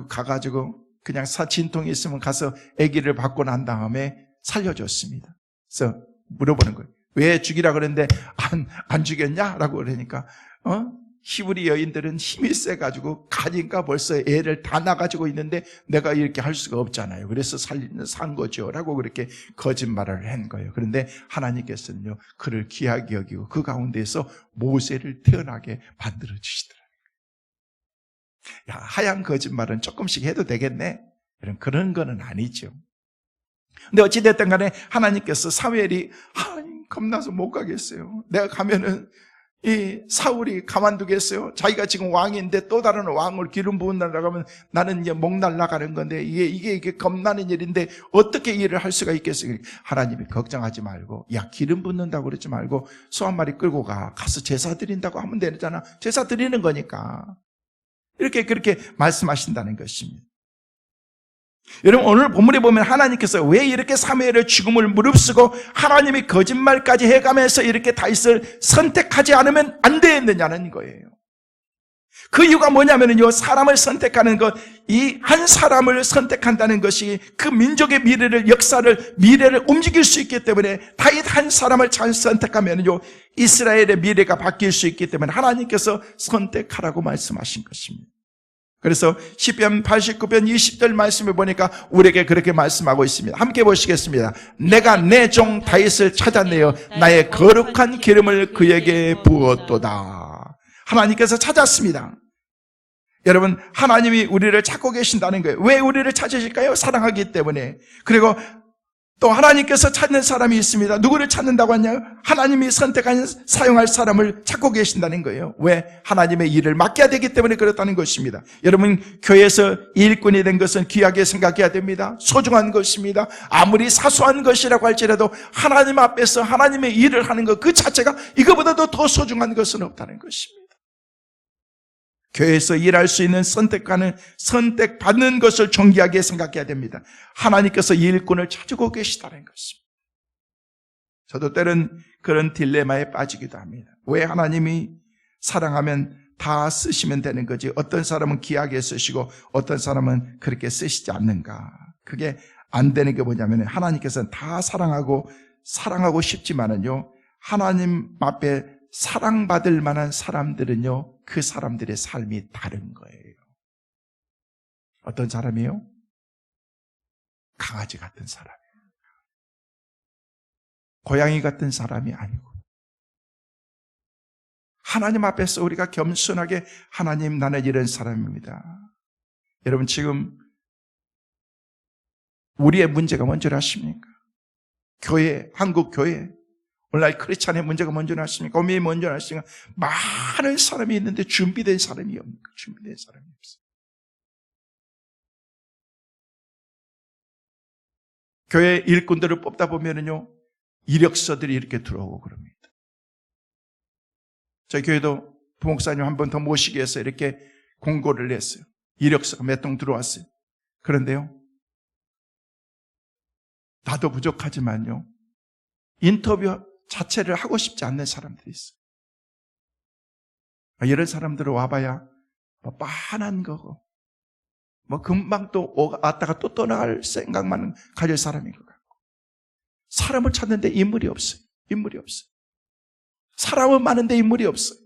가가지고 그냥 진통이 있으면 가서 아기를 받고 난 다음에 살려줬습니다. 그래서 물어보는 거예요. 왜 죽이라 그랬는데 안 죽였냐? 라고 그러니까 히브리 여인들은 힘이 세가지고 가니까 벌써 애를 다 낳아가지고 있는데 내가 이렇게 할 수가 없잖아요. 그래서 산 거죠 라고 그렇게 거짓말을 한 거예요. 그런데 하나님께서는요, 그를 귀하게 여기고 그 가운데에서 모세를 태어나게 만들어 주시더라고요. 야, 하얀 거짓말은 조금씩 해도 되겠네? 그런 거는 아니죠. 근데 어찌됐든 간에 하나님께서 사무엘이 겁나서 못 가겠어요. 내가 가면은 이 사울이 가만두겠어요? 자기가 지금 왕인데 또 다른 왕을 기름 부은다고 하면 나는 이제 목 날라가는 건데 이게 겁나는 일인데 어떻게 일을 할 수가 있겠어요? 하나님이 걱정하지 말고, 야, 기름 붓는다고 그러지 말고 소 한 마리 끌고 가서 제사 드린다고 하면 되잖아. 제사 드리는 거니까. 그렇게 말씀하신다는 것입니다. 여러분, 오늘 본문에 보면 하나님께서 왜 이렇게 사무엘의 죽음을 무릅쓰고 하나님이 거짓말까지 해가면서 이렇게 다윗을 선택하지 않으면 안 되었느냐는 거예요. 그 이유가 뭐냐면요, 사람을 선택하는 것, 이 한 사람을 선택한다는 것이 그 민족의 미래를 움직일 수 있기 때문에 다윗 한 사람을 잘 선택하면요, 이스라엘의 미래가 바뀔 수 있기 때문에 하나님께서 선택하라고 말씀하신 것입니다. 그래서 시편 89편 20절 말씀을 보니까 우리에게 그렇게 말씀하고 있습니다. 함께 보시겠습니다. 내가 내 종 다윗을 찾아내어 나의 거룩한 기름을 그에게 부었도다. 하나님께서 찾았습니다. 여러분, 하나님이 우리를 찾고 계신다는 거예요. 왜 우리를 찾으실까요? 사랑하기 때문에. 그리고 또 하나님께서 찾는 사람이 있습니다. 누구를 찾는다고 하냐? 하나님이 선택한 사용할 사람을 찾고 계신다는 거예요. 왜? 하나님의 일을 맡겨야 되기 때문에 그렇다는 것입니다. 여러분, 교회에서 일꾼이 된 것은 귀하게 생각해야 됩니다. 소중한 것입니다. 아무리 사소한 것이라고 할지라도 하나님 앞에서 하나님의 일을 하는 것 그 자체가 이거보다도 더 소중한 것은 없다는 것입니다. 교회에서 일할 수 있는 선택받는 것을 존귀하게 생각해야 됩니다. 하나님께서 일꾼을 찾고 계시다는 것입니다. 저도 때는 그런 딜레마에 빠지기도 합니다. 왜 하나님이 사랑하면 다 쓰시면 되는 거지, 어떤 사람은 귀하게 쓰시고 어떤 사람은 그렇게 쓰시지 않는가? 그게 안 되는 게 뭐냐면 하나님께서는 다 사랑하고 싶지만은요, 하나님 앞에 사랑받을 만한 사람들은요, 그 사람들의 삶이 다른 거예요. 어떤 사람이에요? 강아지 같은 사람이에요. 고양이 같은 사람이 아니고 하나님 앞에서 우리가 겸손하게 하나님, 나는 이런 사람입니다. 여러분, 지금 우리의 문제가 뭔 줄 아십니까? 교회, 한국 교회, 오늘날 크리스찬의 문제가 뭔 줄 아십니까? 고민이 뭔 줄 아십니까? 많은 사람이 있는데 준비된 사람이 없습니까? 준비된 사람이 없어요. 교회 일꾼들을 뽑다 보면은요, 이력서들이 이렇게 들어오고 그럽니다. 저희 교회도 부목사님 한 번 더 모시기 위해서 이렇게 공고를 냈어요. 이력서가 몇 통 들어왔어요. 그런데요, 나도 부족하지만요, 인터뷰 자체를 하고 싶지 않는 사람들이 있어요. 이런 사람들은 와봐야 뭐 빤한 거고, 뭐 금방 또 왔다가 또 떠나갈 생각만 가질 사람인 것 같고, 사람을 찾는데 인물이 없어요. 인물이 없어요. 사람은 많은데 인물이 없어요.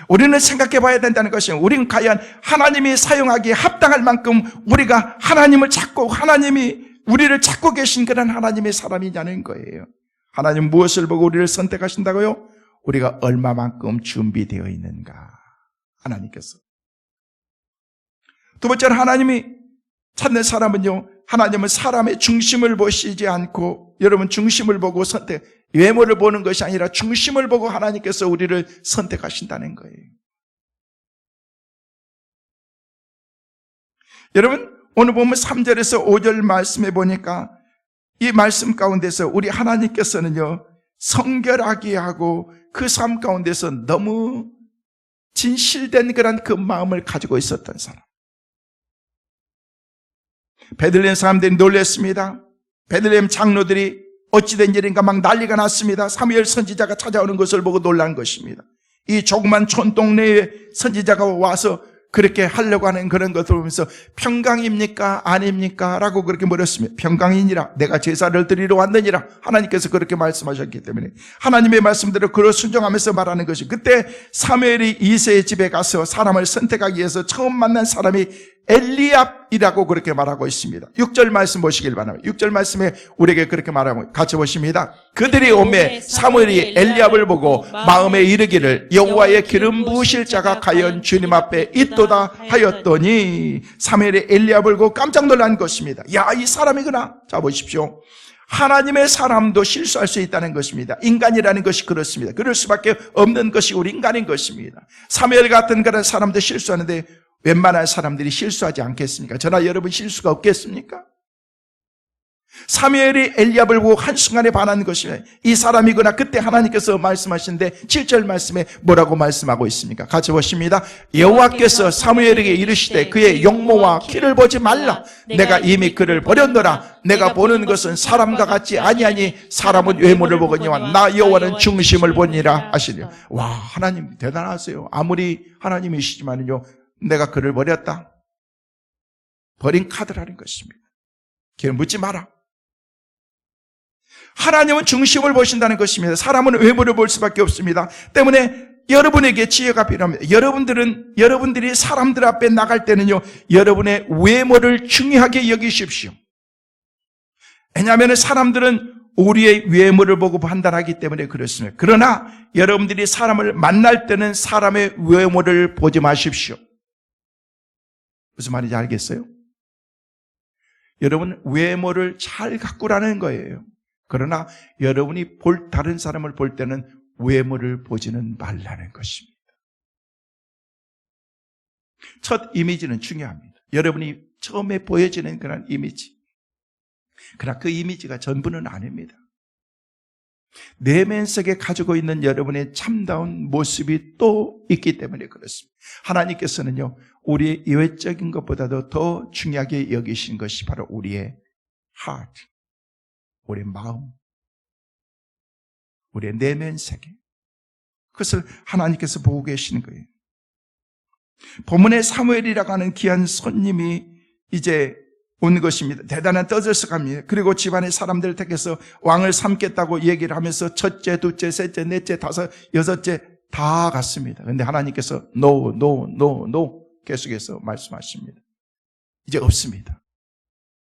우리는 생각해 봐야 된다는 것이, 우리는 과연 하나님이 사용하기에 합당할 만큼 우리가 하나님을 찾고 하나님이 우리를 찾고 계신 그런 하나님의 사람이냐는 거예요. 하나님 무엇을 보고 우리를 선택하신다고요? 우리가 얼마만큼 준비되어 있는가, 하나님께서. 두 번째로, 하나님이 찾는 사람은요, 하나님은 사람의 중심을 보시지 않고, 여러분, 중심을 보고 외모를 보는 것이 아니라 중심을 보고 하나님께서 우리를 선택하신다는 거예요. 여러분, 오늘 보면 3절에서 5절 말씀에 보니까 이 말씀 가운데서 우리 하나님께서는요, 성결하게 하고 그 삶 가운데서 너무 진실된 그런 그 마음을 가지고 있었던 사람. 베들레헴 사람들이 놀랐습니다. 베들레헴 장로들이 어찌된 일인가 막 난리가 났습니다. 사무엘 선지자가 찾아오는 것을 보고 놀란 것입니다. 이 조그만 촌동네에 선지자가 와서 그렇게 하려고 하는 그런 것을 보면서 평강입니까? 아닙니까? 라고 그렇게 물었습니다. 평강이니라, 내가 제사를 드리러 왔느니라. 하나님께서 그렇게 말씀하셨기 때문에 하나님의 말씀대로 그를 순종하면서 말하는 것이, 그때 사무엘이 이새의 집에 가서 사람을 선택하기 위해서 처음 만난 사람이 엘리압이라고 그렇게 말하고 있습니다. 6절 말씀 보시길 바랍니다. 6절 말씀에 우리에게 그렇게 말하고, 같이 보십니다. 그들이 오매 사무엘이 엘리압을 보고 마음에 이르기를, 여호와의 기름 부으실 자가 과연 주님 앞에 있도다 하였더니, 사무엘이 엘리압을 보고 깜짝 놀란 것입니다. 야, 이 사람이구나. 자, 보십시오. 하나님의 사람도 실수할 수 있다는 것입니다. 인간이라는 것이 그렇습니다. 그럴 수밖에 없는 것이 우리 인간인 것입니다. 사무엘 같은 그런 사람도 실수하는데 웬만한 사람들이 실수하지 않겠습니까? 저나 여러분 실수가 없겠습니까? 사무엘이 엘리압을 보고 한순간에 반한 것이면 이 사람이구나. 그때 하나님께서 말씀하시는데 7절 말씀에 뭐라고 말씀하고 있습니까? 같이 보십니다. 여호와께서 사무엘에게 이르시되 그의 용모와 키를 보지 말라. 내가 이미 그를 버렸노라. 내가 보는 것은 사람과 같지 아니하니 사람은 외모를 보거니와 나 여호와는 중심을 보니라 하시려. 와, 하나님 대단하세요. 아무리 하나님이시지만요, 내가 그를 버렸다. 버린 카드라는 것입니다. 걔 묻지 마라. 하나님은 중심을 보신다는 것입니다. 사람은 외모를 볼 수밖에 없습니다. 때문에 여러분에게 지혜가 필요합니다. 여러분들이 사람들 앞에 나갈 때는요, 여러분의 외모를 중요하게 여기십시오. 왜냐하면 사람들은 우리의 외모를 보고 판단하기 때문에 그렇습니다. 그러나 여러분들이 사람을 만날 때는 사람의 외모를 보지 마십시오. 무슨 말인지 알겠어요? 여러분, 외모를 잘 가꾸라는 거예요. 그러나 여러분이 다른 사람을 볼 때는 외모를 보지는 말라는 것입니다. 첫 이미지는 중요합니다. 여러분이 처음에 보여지는 그런 이미지. 그러나 그 이미지가 전부는 아닙니다. 내면 속에 가지고 있는 여러분의 참다운 모습이 또 있기 때문에 그렇습니다. 하나님께서는요, 우리의 외적인 것보다도 더 중요하게 여기신 것이 바로 우리의 heart, 우리의 마음, 우리의 내면 세계. 그것을 하나님께서 보고 계시는 거예요. 본문의 사무엘이라고 하는 귀한 손님이 이제 온 것입니다. 대단한 떠들썩합니다. 그리고 집안의 사람들을 택해서 왕을 삼겠다고 얘기를 하면서 첫째, 둘째, 셋째, 넷째, 다섯, 여섯째 다 갔습니다. 그런데 하나님께서 no 계속해서 말씀하십니다. 이제 없습니다.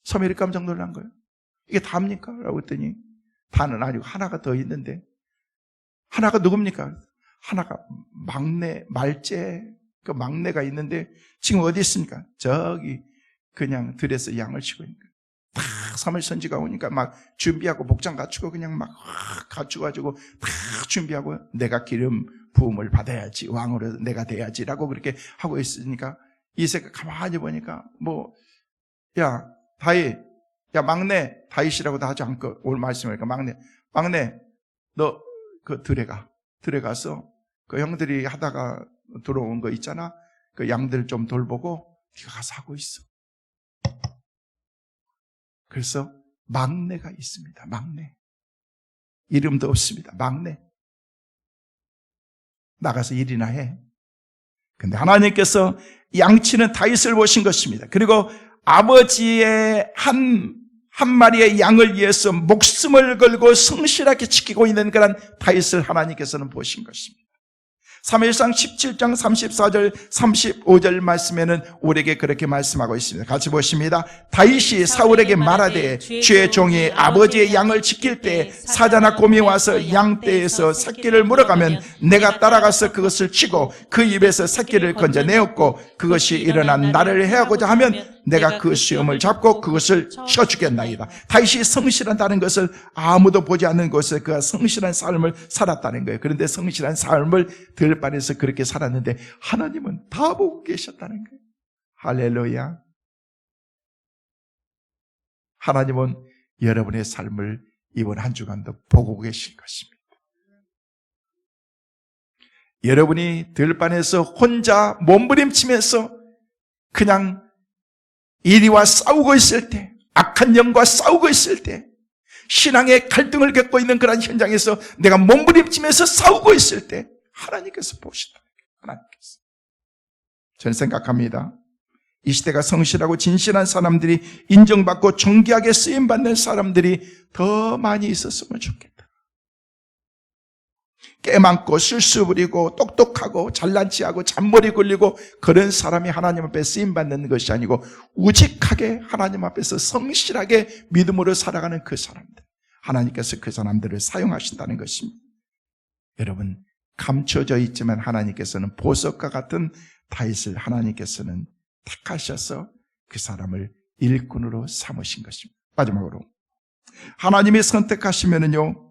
사무엘이 깜짝 놀란 거예요. 이게 다입니까? 라고 했더니 다는 아니고 하나가 더 있는데 하나가 누굽니까? 하나가 막내, 말째, 그 막내가 있는데 지금 어디 있습니까? 저기 그냥 들에서 양을 치고 있는 거예요. 다 3일 선지가 오니까 막 준비하고 복장 갖추고 그냥 막 갖추가지고 다 준비하고 내가 기름 부음을 받아야지, 왕으로 내가 돼야지라고 그렇게 하고 있으니까 이새가 가만히 보니까 야 다윗, 야 막내, 다윗이라고 다 하지 않고 오늘 말씀하니까 막내 너 그 들에 가서 그 형들이 하다가 들어온 거 있잖아, 그 양들 좀 돌보고 네가 가서 하고 있어. 그래서 막내가 있습니다. 막내, 이름도 없습니다. 막내 나가서 일이나 해. 근데 하나님께서 양치는 다윗을 보신 것입니다. 그리고 아버지의 한 마리의 양을 위해서 목숨을 걸고 성실하게 지키고 있는 그런 다윗을 하나님께서는 보신 것입니다. 사무엘상 17장 34절 35절 말씀에는 우리에게 그렇게 말씀하고 있습니다. 같이 보십니다. 다윗이 사울에게 말하되 주의 종이 아버지의 양을 지킬 때 사자나 곰이 와서 양떼에서 새끼를 물어가면 내가 따라가서 그것을 치고 그 입에서 새끼를 건져내었고 그것이 일어난 나를 해하고자 하면 내가 그 시험을 잡고 그것을 쳐주겠나이다. 다윗이 성실한다는 것을 아무도 보지 않는 곳에 그가 성실한 삶을 살았다는 거예요. 그런데 성실한 삶을 들판에서 그렇게 살았는데 하나님은 다 보고 계셨다는 거예요. 할렐루야. 하나님은 여러분의 삶을 이번 한 주간도 보고 계실 것입니다. 여러분이 들판에서 혼자 몸부림치면서 그냥 이리와 싸우고 있을 때, 악한 영과 싸우고 있을 때, 신앙의 갈등을 겪고 있는 그런 현장에서 내가 몸부림치면서 싸우고 있을 때 하나님께서 보신다. 하나님께서. 저는 생각합니다. 이 시대가 성실하고 진실한 사람들이 인정받고 존귀하게 쓰임받는 사람들이 더 많이 있었으면 좋겠다. 깨많고 실수 부리고 똑똑하고 잘난치하고 잔머리 굴리고 그런 사람이 하나님 앞에 쓰임받는 것이 아니고 우직하게 하나님 앞에서 성실하게 믿음으로 살아가는 그 사람들, 하나님께서 그 사람들을 사용하신다는 것입니다. 여러분, 감춰져 있지만 하나님께서는 보석과 같은 다윗을 하나님께서는 택하셔서 그 사람을 일꾼으로 삼으신 것입니다. 마지막으로 하나님이 선택하시면은요,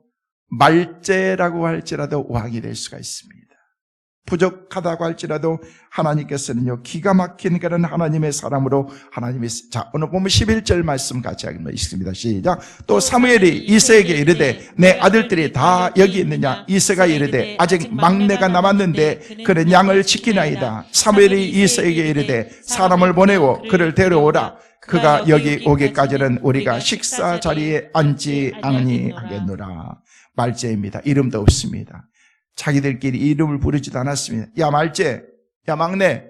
말제라고 할지라도 왕이 될 수가 있습니다. 부족하다고 할지라도 하나님께서는요, 기가 막힌 그런 하나님의 사람으로 자, 오늘 보면 11절 말씀 같이 읽습니다. 시작. 또 사무엘이 이새에게 이르되 내 아들들이 다 여기 있느냐? 이새가 이르되 아직 막내가 남았는데 그는 양을 지키나이다. 사무엘이 이새에게 이르되 사람을 보내고 그를 데려오라. 그가 여기 오기까지는 우리가 식사 자리에 앉지 아니하겠노라. 말제입니다. 이름도 없습니다. 자기들끼리 이름을 부르지도 않았습니다. 야 말제, 야 막내.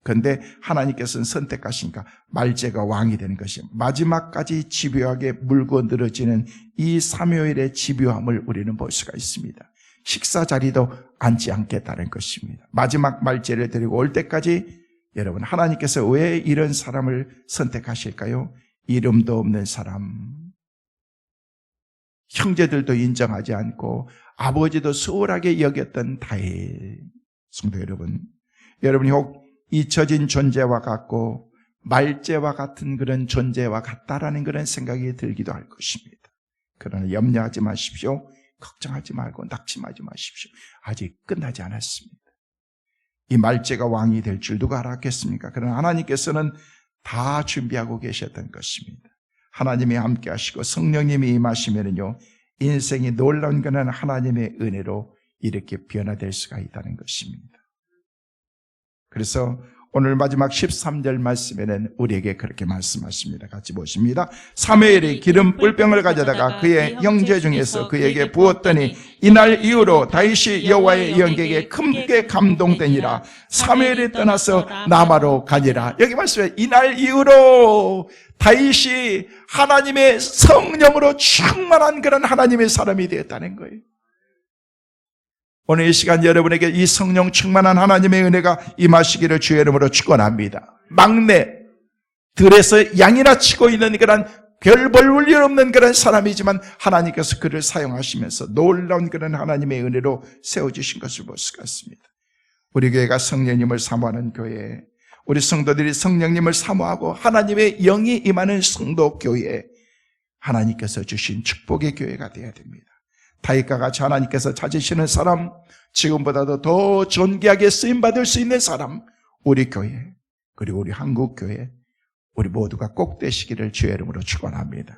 그런데 하나님께서는 선택하시니까 말제가 왕이 되는 것이 마지막까지 집요하게 물고 늘어지는 이 사무엘의 집요함을 우리는 볼 수가 있습니다. 식사 자리도 앉지 않겠다는 것입니다. 마지막 말제를 데리고 올 때까지 여러분, 하나님께서 왜 이런 사람을 선택하실까요? 이름도 없는 사람, 형제들도 인정하지 않고 아버지도 소홀하게 여겼던 다윗. 성도 여러분, 여러분이 혹 잊혀진 존재와 같고 말제와 같은 그런 존재와 같다라는 그런 생각이 들기도 할 것입니다. 그러나 염려하지 마십시오. 걱정하지 말고 낙심하지 마십시오. 아직 끝나지 않았습니다. 이 말제가 왕이 될 줄 누가 알았겠습니까? 그러나 하나님께서는 다 준비하고 계셨던 것입니다. 하나님이 함께 하시고 성령님이 임하시면은요, 인생이 놀라운 것은 하나님의 은혜로 이렇게 변화될 수가 있다는 것입니다. 그래서 오늘 마지막 13절 말씀에는 우리에게 그렇게 말씀하십니다. 같이 보십니다. 사무엘이 기름 뿔병을 가져다가 그의 형제 중에서 그에게 부었더니 이날 이후로 다윗이 여호와의 영계에 크게 감동되니라. 사무엘이 떠나서 라마로 가니라. 여기 말씀에 이날 이후로 다윗이 하나님의 성령으로 충만한 그런 하나님의 사람이 되었다는 거예요. 오늘 이 시간 여러분에게 이 성령 충만한 하나님의 은혜가 임하시기를 주의 이름으로 축원합니다. 막내, 들에서 양이나 치고 있는 그런 별 볼 일 없는 그런 사람이지만 하나님께서 그를 사용하시면서 놀라운 그런 하나님의 은혜로 세워주신 것을 볼 수가 있습니다. 우리 교회가 성령님을 사모하는 교회, 우리 성도들이 성령님을 사모하고 하나님의 영이 임하는 성도 교회, 하나님께서 주신 축복의 교회가 되어야 됩니다. 다윗과 같이 하나님께서 찾으시는 사람, 지금보다도 더 존귀하게 쓰임받을 수 있는 사람, 우리 교회, 그리고 우리 한국 교회, 우리 모두가 꼭 되시기를 주의 이름으로 축원합니다.